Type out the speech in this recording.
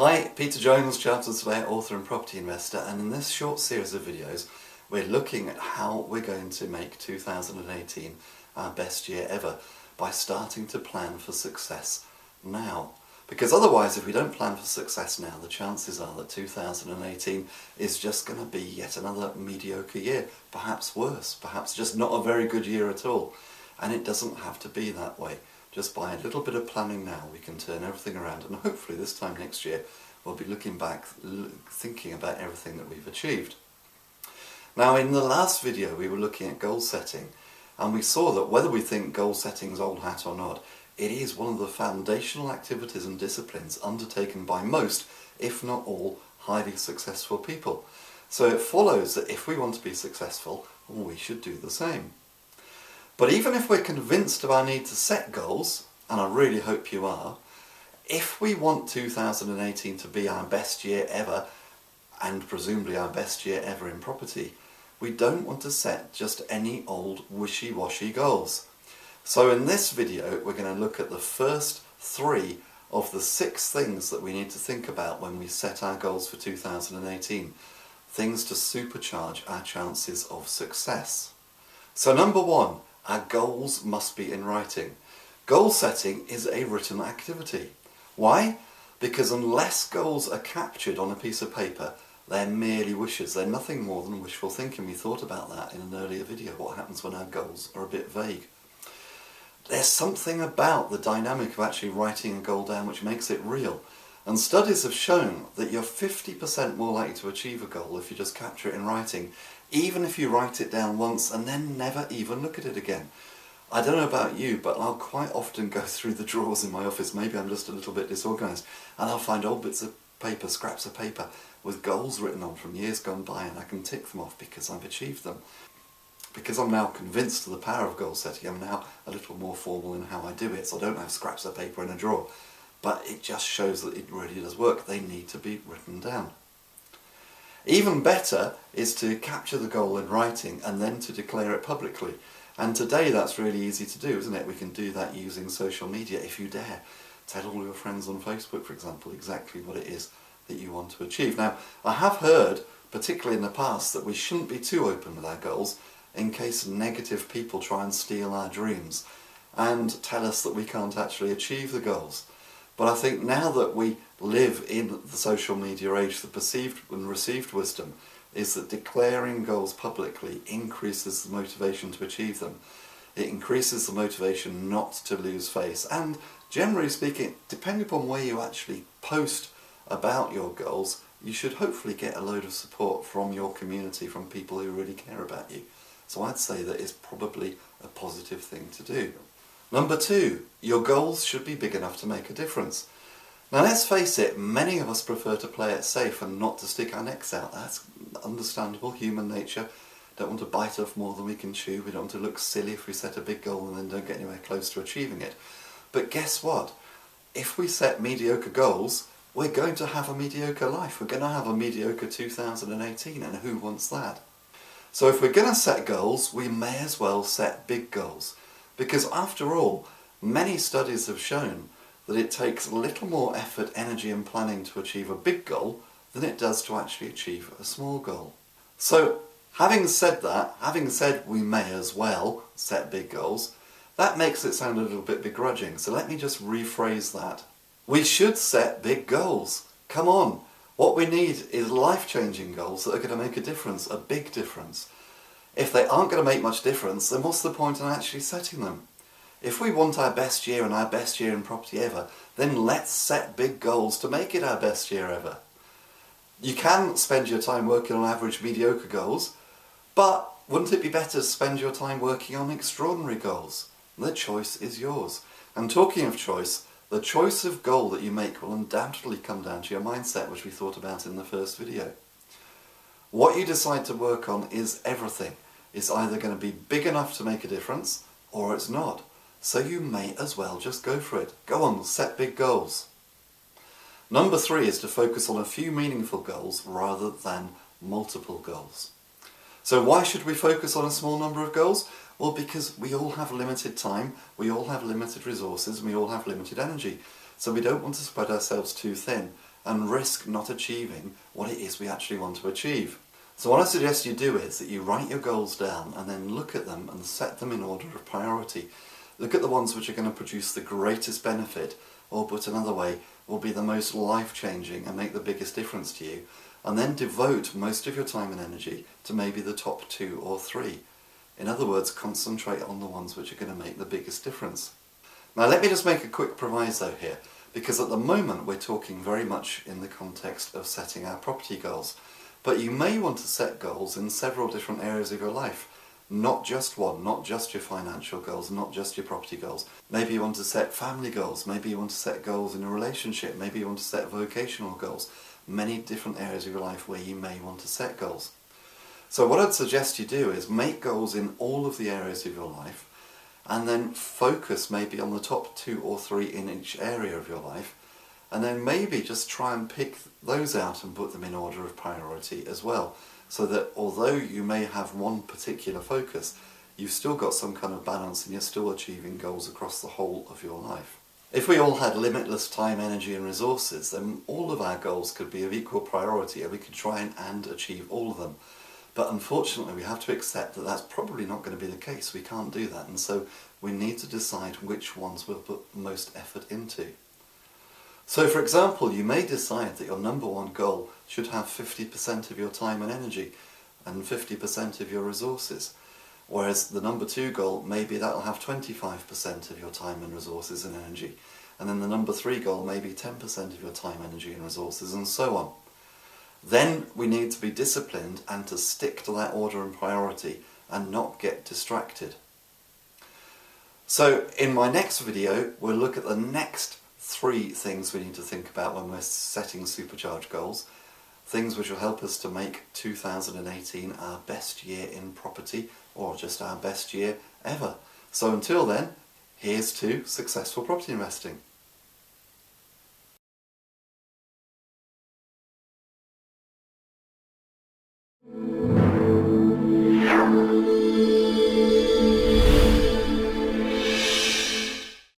Hi, Peter Jones, Chartered Surveyor, author and property investor, and in this short series of videos we're looking at how we're going to make 2018 our best year ever by starting to plan for success now. Because otherwise, if we don't plan for success now, the chances are that 2018 is just going to be yet another mediocre year, perhaps worse, perhaps just not a very good year at all. And it doesn't have to be that way. Just by a little bit of planning now, we can turn everything around, and hopefully this time next year we'll be looking back, thinking about everything that we've achieved. Now, in the last video we were looking at goal setting, and we saw that whether we think goal setting is old hat or not, it is one of the foundational activities and disciplines undertaken by most, if not all, highly successful people. So it follows that if we want to be successful, we should do the same. But even if we're convinced of our need to set goals, and I really hope you are, if we want 2018 to be our best year ever, and presumably our best year ever in property, we don't want to set just any old wishy-washy goals. So in this video we're going to look at the first 3 of the 6 things that we need to think about when we set our goals for 2018. Things to supercharge our chances of success. So number 1. Our goals must be in writing. Goal setting is a written activity. Why? Because unless goals are captured on a piece of paper, they're merely wishes. They're nothing more than wishful thinking. We thought about that in an earlier video, what happens when our goals are a bit vague. There's something about the dynamic of actually writing a goal down which makes it real. And studies have shown that you're 50% more likely to achieve a goal if you just capture it in writing, even if you write it down once and then never even look at it again. I don't know about you, but I'll quite often go through the drawers in my office, maybe I'm just a little bit disorganised, and I'll find old bits of paper, scraps of paper, with goals written on from years gone by, and I can tick them off because I've achieved them. Because I'm now convinced of the power of goal setting, I'm now a little more formal in how I do it, so I don't have scraps of paper in a drawer. But it just shows that it really does work. They need to be written down. Even better is to capture the goal in writing and then to declare it publicly. And today that's really easy to do, isn't it? We can do that using social media if you dare. Tell all your friends on Facebook, for example, exactly what it is that you want to achieve. Now, I have heard, particularly in the past, that we shouldn't be too open with our goals in case negative people try and steal our dreams and tell us that we can't actually achieve the goals. But I think now that we live in the social media age, the perceived and received wisdom is that declaring goals publicly increases the motivation to achieve them. It increases the motivation not to lose face, and generally speaking, depending upon where you actually post about your goals, you should hopefully get a load of support from your community, from people who really care about you. So I'd say that is probably a positive thing to do. Number 2, your goals should be big enough to make a difference. Now let's face it, many of us prefer to play it safe and not to stick our necks out. That's understandable, human nature. Don't want to bite off more than we can chew. We don't want to look silly if we set a big goal and then don't get anywhere close to achieving it. But guess what? If we set mediocre goals, we're going to have a mediocre life. We're going to have a mediocre 2018, and who wants that? So if we're going to set goals, we may as well set big goals. Because after all, many studies have shown that it takes little more effort, energy and planning to achieve a big goal than it does to actually achieve a small goal. So having said that, having said we may as well set big goals, that makes it sound a little bit begrudging. So let me just rephrase that. We should set big goals. Come on. What we need is life-changing goals that are going to make a difference, a big difference. If they aren't going to make much difference, then what's the point in actually setting them? If we want our best year and our best year in property ever, then let's set big goals to make it our best year ever. You can spend your time working on average mediocre goals, but wouldn't it be better to spend your time working on extraordinary goals? The choice is yours. And talking of choice, the choice of goal that you make will undoubtedly come down to your mindset, which we thought about in the first video. What you decide to work on is everything. It's either going to be big enough to make a difference, or it's not. So you may as well just go for it. Go on, set big goals. Number 3 is to focus on a few meaningful goals rather than multiple goals. So why should we focus on a small number of goals? Well, because we all have limited time, we all have limited resources, and we all have limited energy. So we don't want to spread ourselves too thin and risk not achieving what it is we actually want to achieve. So what I suggest you do is that you write your goals down and then look at them and set them in order of priority. Look at the ones which are going to produce the greatest benefit, or put another way, will be the most life-changing and make the biggest difference to you, and then devote most of your time and energy to maybe the top 2 or 3. In other words, concentrate on the ones which are going to make the biggest difference. Now let me just make a quick proviso here, because at the moment we're talking very much in the context of setting our property goals. But you may want to set goals in several different areas of your life. Not just one, not just your financial goals, not just your property goals. Maybe you want to set family goals, maybe you want to set goals in a relationship, maybe you want to set vocational goals. Many different areas of your life where you may want to set goals. So what I'd suggest you do is make goals in all of the areas of your life, and then focus maybe on the top 2 or 3 in each area of your life, and then maybe just try and pick those out and put them in order of priority as well, so that although you may have one particular focus, you've still got some kind of balance and you're still achieving goals across the whole of your life. If we all had limitless time, energy and resources, then all of our goals could be of equal priority and we could try and achieve all of them. But unfortunately we have to accept that that's probably not going to be the case. We can't do that, and so we need to decide which ones we'll put most effort into. So for example, you may decide that your number 1 goal should have 50% of your time and energy and 50% of your resources, whereas the number 2 goal, maybe that'll have 25% of your time and resources and energy, and then the number 3 goal maybe 10% of your time, energy and resources, and so on. Then we need to be disciplined and to stick to that order and priority and not get distracted. So in my next video we'll look at the next 3 things we need to think about when we're setting supercharged goals, things which will help us to make 2018 our best year in property, or just our best year ever. So until then, here's to successful property investing.